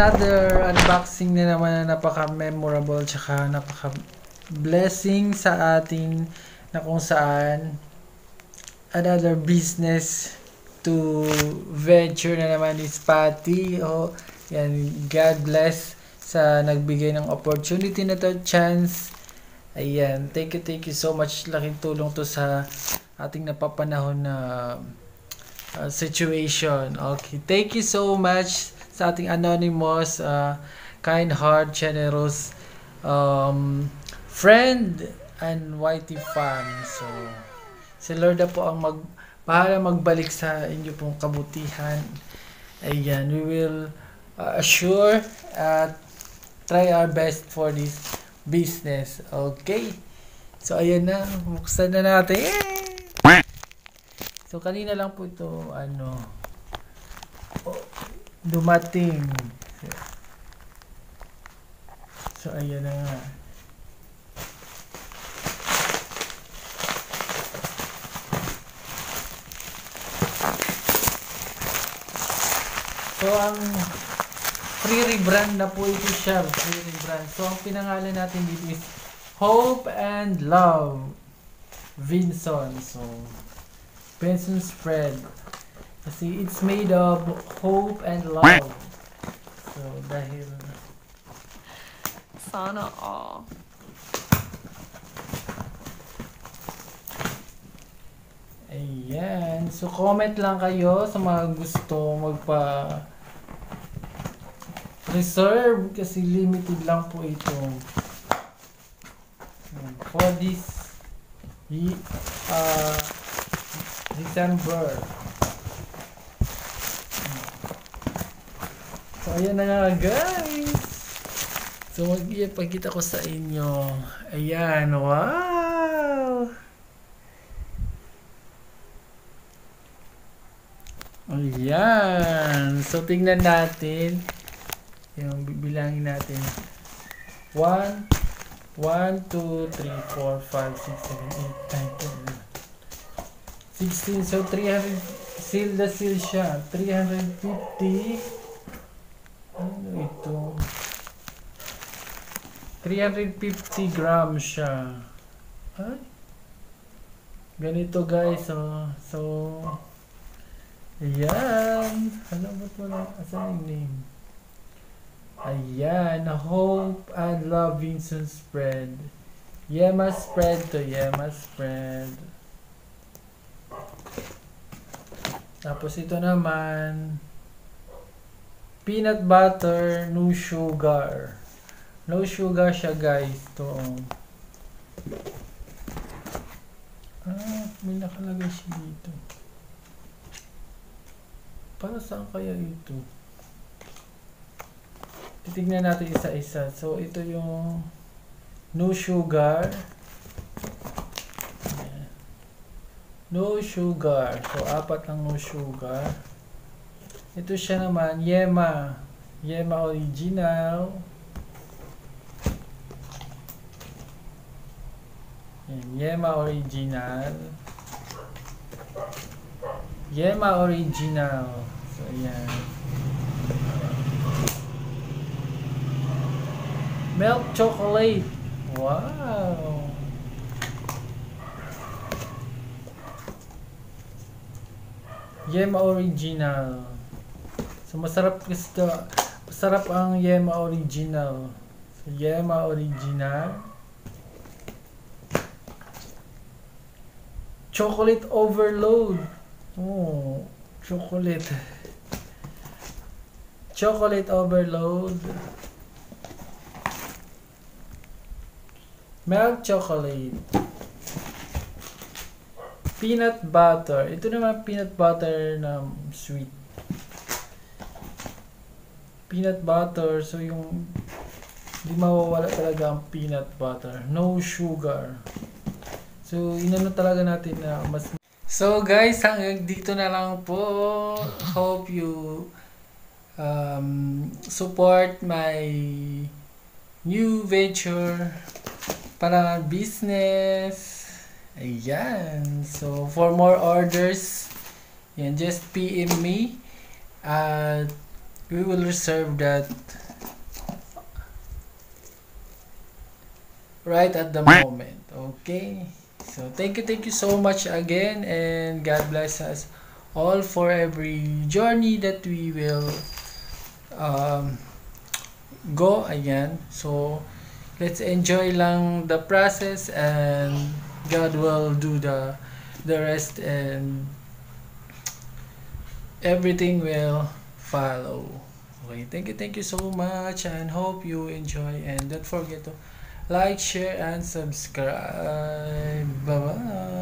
another unboxing na naman na napaka-memorable tsaka napaka-blessing sa atin na kung saan another business to venture na naman is Patty. Oh, yan, God bless sa nagbigay ng opportunity na to, chance. Ayan, thank you so much. Laking tulong to sa ating napapanahon na situation. Okay, thank you so much sa ating anonymous, kind heart, generous friend and YT fan. So, si Lord na po ang bahala magbalik sa inyo pong kabutihan. Ayan, we will assure at try our best for this business. Okay. So, ayan na. Buksan na natin. So, kanina lang po ito, dumating. So, ayan na nga. So, ang free rebrand na po ito siya. Free rebrand. So, ang pinangalan natin dito is Hope and Love Vinson. So, Vinson spread. Kasi it's made of hope and love. So, dahil sana all. Ayan. So, comment lang kayo sa mga gusto reserve kasi limited lang po ito. For this December. So, ayan na nga guys. So, mag-ipagkita ko sa inyo. Ayan, wow! Ayan. So, tingnan natin. Yung bibilangin natin. 1, 2, 3, 4, 5, 6, 7, 8, 9, 10, 11. 16. So, 300. Seal na seal siya. 350. Ano ito? 350 grams siya. Ay. Ganito guys. So, ayan. Alam mo ito lang. Asan yung name? Ayan. Hope and Love Vinson spread. Yema spread to Yema spread. Tapos ito naman. Peanut butter, no sugar. No sugar siya guys. Ito. May nakalagay siya dito. Para saan kaya ito? Titignan natin isa-isa. So, ito yung no sugar. Ayan. No sugar. So, 4 lang no sugar. Ito siya naman, Yema. Yema original. Ayan, Yema original. Yema original. So, ayan. Milk chocolate. Wow. Yema original. So, masarap kasi ito. Masarap ang Yema original. So, Yema original. Chocolate overload. Oh, chocolate. Chocolate overload. Milk chocolate. Peanut butter. Ito naman peanut butter na sweet. Peanut butter. So, yung hindi mawawala talaga ang peanut butter. No sugar. So, inano talaga natin na mas... So, guys, hanggang dito na lang po. Hope you support my new venture para business. Ayan. So, for more orders, yan, just PM me at we will reserve that right at the moment. Okay, so thank you so much again, and God bless us all for every journey that we will um, go again. So let's enjoy lang the process, and God will do the rest, and everything will follow. Okay, thank you so much, and hope you enjoy, and don't forget to like, share, and subscribe. Bye bye.